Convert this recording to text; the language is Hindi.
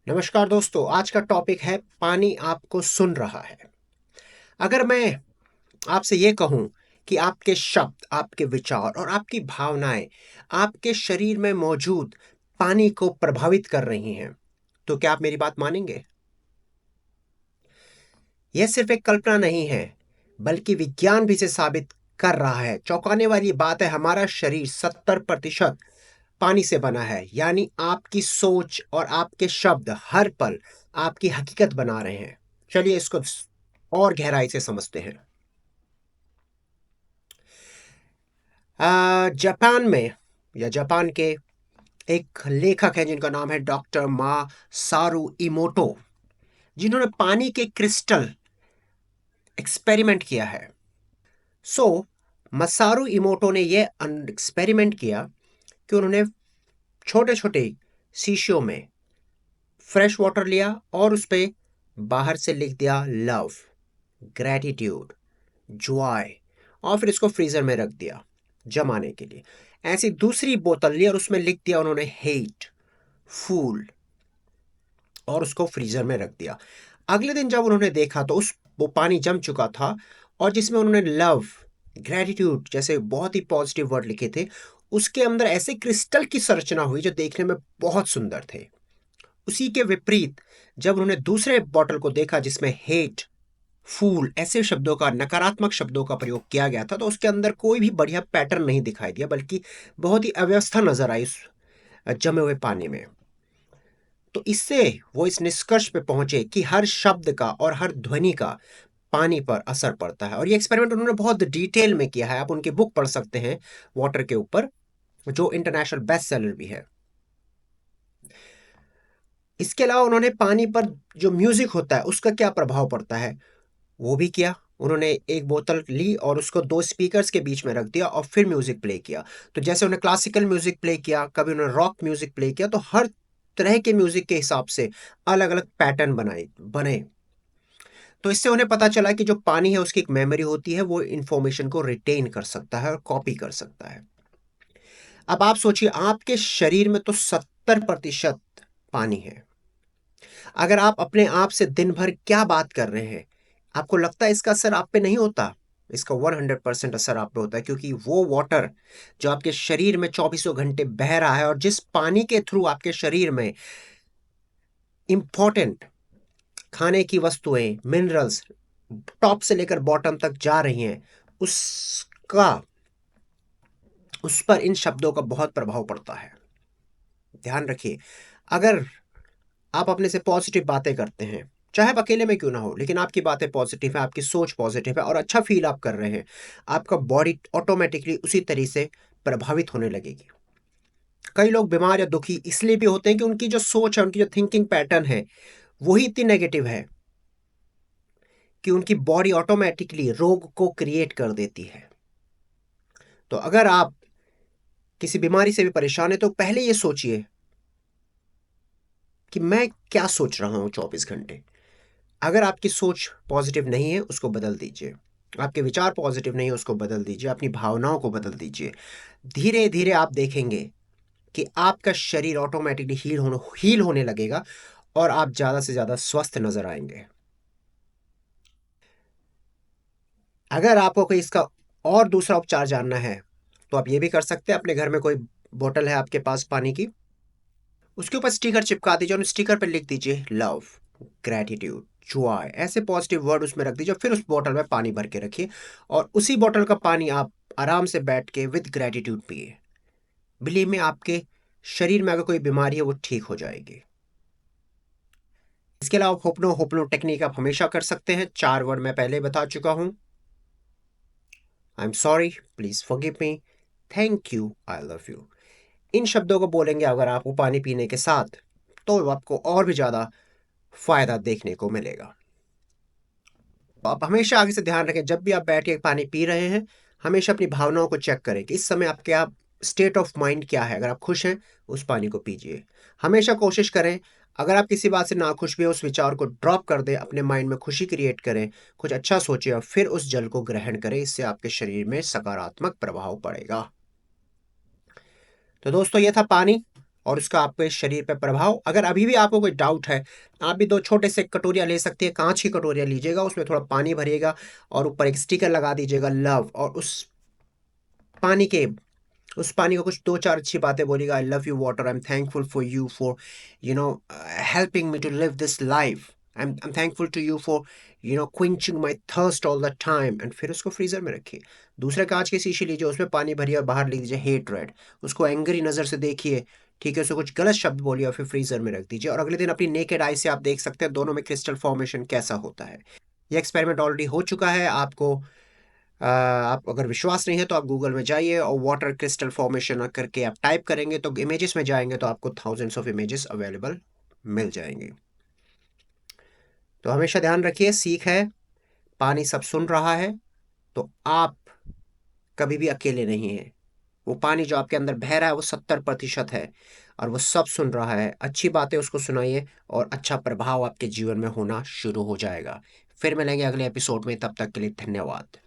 नमस्कार दोस्तों, आज का टॉपिक है पानी आपको सुन रहा है। अगर मैं आपसे ये कहूँ कि आपके शब्द, आपके विचार और आपकी भावनाएँ आपके शरीर में मौजूद पानी को प्रभावित कर रही हैं, तो क्या आप मेरी बात मानेंगे? यह सिर्फ एक कल्पना नहीं है, बल्कि विज्ञान भी इसे साबित कर रहा है। चौंकाने वाली बात है, हमारा शरीर 70% पानी से बना है। यानी आपकी सोच और आपके शब्द हर पल आपकी हकीकत बना रहे हैं। चलिए इसको और गहराई से समझते हैं। जापान में या जापान के एक लेखक है जिनका नाम है डॉक्टर मा सारू इमोटो, जिन्होंने पानी के क्रिस्टल एक्सपेरिमेंट किया है। सो मसारू इमोटो ने यह एक्सपेरिमेंट किया कि उन्होंने छोटे छोटे शीशियों में फ्रेश वाटर लिया और उस पे बाहर से लिख दिया लव, ग्रैटिट्यूड, जॉय, और फिर इसको फ्रीजर में रख दिया जमाने के लिए। ऐसी दूसरी बोतल ली और उसमें लिख दिया उन्होंने हेट, फूल, और उसको फ्रीजर में रख दिया। अगले दिन जब उन्होंने देखा तो उस वो पानी जम चुका था, और जिसमें उन्होंने लव, ग्रैटिट्यूड जैसे बहुत ही पॉजिटिव वर्ड लिखे थे, उसके अंदर ऐसे क्रिस्टल की संरचना हुई जो देखने में बहुत सुंदर थे। उसी के विपरीत जब उन्होंने दूसरे बॉटल को देखा जिसमें हेट, फूल ऐसे शब्दों का, नकारात्मक शब्दों का प्रयोग किया गया था, तो उसके अंदर कोई भी बढ़िया पैटर्न नहीं दिखाई दिया, बल्कि बहुत ही अव्यवस्था नजर आई उस जमे हुए पानी में। तो इससे वो इस निष्कर्ष पे पहुंचे कि हर शब्द का और हर ध्वनि का पानी पर असर पड़ता है। और ये एक्सपेरिमेंट उन्होंने बहुत डिटेल में किया है। आप उनकी बुक पढ़ सकते हैं वाटर के ऊपर, जो इंटरनेशनल बेस्ट सेलर भी है। इसके अलावा उन्होंने पानी पर जो म्यूजिक होता है उसका क्या प्रभाव पड़ता है वो भी किया। उन्होंने एक बोतल ली और उसको दो स्पीकर्स के बीच में रख दिया और फिर म्यूजिक प्ले किया। तो जैसे उन्होंने क्लासिकल म्यूजिक प्ले किया, कभी उन्होंने रॉक म्यूजिक प्ले किया, तो हर तरह के म्यूजिक के हिसाब से अलग अलग पैटर्न बने। तो इससे उन्हें पता चला कि जो पानी है उसकी एक मेमोरी होती है, वो इंफॉर्मेशन को रिटेन कर सकता है और कॉपी कर सकता है। अब आप सोचिए, आपके शरीर में तो 70% पानी है। अगर आप अपने आप से दिन भर क्या बात कर रहे हैं, आपको लगता है इसका असर आप पे नहीं होता? इसका 100% असर आप पे होता है, क्योंकि वो वाटर जो आपके शरीर में चौबीसों घंटे बह रहा है और जिस पानी के थ्रू आपके शरीर में इंपॉर्टेंट खाने की वस्तुएं, मिनरल्स टॉप से लेकर बॉटम तक जा रही हैं, उसका उस पर इन शब्दों का बहुत प्रभाव पड़ता है। ध्यान रखिए, अगर आप अपने से पॉजिटिव बातें करते हैं, चाहे आप अकेले में क्यों ना हो, लेकिन आपकी बातें पॉजिटिव है, आपकी सोच पॉजिटिव है और अच्छा फील आप कर रहे हैं, आपका बॉडी ऑटोमेटिकली उसी तरीके से प्रभावित होने लगेगी। कई लोग बीमार या दुखी इसलिए भी होते हैं कि उनकी जो सोच है, उनकी जो थिंकिंग पैटर्न है, वही इतनी नेगेटिव है कि उनकी बॉडी ऑटोमेटिकली रोग को क्रिएट कर देती है। तो अगर आप किसी बीमारी से भी परेशान है, तो पहले ये सोचिए कि मैं क्या सोच रहा हूं 24 घंटे। अगर आपकी सोच पॉजिटिव नहीं है, उसको बदल दीजिए। आपके विचार पॉजिटिव नहीं है, उसको बदल दीजिए। अपनी भावनाओं को बदल दीजिए। धीरे धीरे आप देखेंगे कि आपका शरीर ऑटोमेटिकली हील होने लगेगा और आप ज्यादा से ज्यादा स्वस्थ नजर आएंगे। अगर आपको कोई इसका और दूसरा उपचार जानना है, तो आप ये भी कर सकते हैं। अपने घर में कोई बोतल है आपके पास पानी की, उसके ऊपर स्टिकर चिपका दीजिए और स्टिकर पर लिख दीजिए लव, ग्रैटिट्यूड, जॉय, ऐसे पॉजिटिव वर्ड उसमें रख दीजिए। फिर उस बोतल में पानी भर के रखिए और उसी बोतल का पानी आप आराम से बैठ के विद ग्रैटिट्यूड पिए। बिलीव में, आपके शरीर में अगर कोई बीमारी है वो ठीक हो जाएगी। इसके अलावा होपनो होपनो टेक्निक आप हमेशा कर सकते हैं। 4 वर्ड मैं पहले बता चुका हूं। I am sorry, please forgive me, thank you, I love you. इन शब्दों को बोलेंगे अगर आप वो पानी पीने के साथ, तो आपको और भी ज्यादा फायदा देखने को मिलेगा। तो आप हमेशा आगे से ध्यान रखें, जब भी आप बैठ के पानी पी रहे हैं, हमेशा अपनी भावनाओं को चेक करें कि इस समय आपके आप स्टेट ऑफ माइंड क्या है। अगर आप खुश हैं, उस पानी को पीजिए। हमेशा कोशिश करें, अगर आप किसी बात से नाखुश भी हैं, उस विचार को ड्रॉप कर दें, अपने माइंड में खुशी क्रिएट करें, कुछ अच्छा सोचें और फिर उस जल को ग्रहण करें। इससे आपके शरीर में सकारात्मक प्रभाव पड़ेगा। तो दोस्तों, ये था पानी और उसका आपके शरीर पे प्रभाव। अगर अभी भी आपको कोई डाउट है, आप भी 2 छोटे से कटोरियाँ ले सकती हैं, काँच की कटोरियाँ लीजिएगा, उसमें थोड़ा पानी भरिएगा और ऊपर एक स्टिकर लगा दीजिएगा लव, और पानी के उस पानी को कुछ 2-4 अच्छी बातें बोलिएगा। I love you water, I am thankful for you for helping me to live this life, I am thankful to you for quenching my thirst all the time. And फिर उसको फ्रीजर में रखिए। दूसरे कांच की शीशी लीजिए, उसमें पानी भरिए और बाहर लिख दीजिए हेट, उसको एंग्री नज़र से देखिए, ठीक है, उसको कुछ गलत शब्द बोलिए और फिर फ्रीजर में रख दीजिए, और अगले दिन अपनी नेकेड आई से आप देख सकते हैं दोनों में क्रिस्टल फॉर्मेशन कैसा होता है। ये एक्सपेरिमेंट ऑलरेडी हो चुका है। आप अगर विश्वास नहीं है तो आप गूगल में जाइए और वाटर क्रिस्टल फॉर्मेशन करके आप टाइप करेंगे तो इमेजेस में जाएंगे तो आपको थाउजेंड्स ऑफ इमेजेस अवेलेबल मिल जाएंगे। तो हमेशा ध्यान रखिए, सीख है, पानी सब सुन रहा है, तो आप कभी भी अकेले नहीं हैं। वो पानी जो आपके अंदर बह रहा है वो 70% है, और वो सब सुन रहा है। अच्छी बातें उसको सुनाइए और अच्छा प्रभाव आपके जीवन में होना शुरू हो जाएगा। फिर मिलेंगे अगले एपिसोड में, तब तक के लिए धन्यवाद।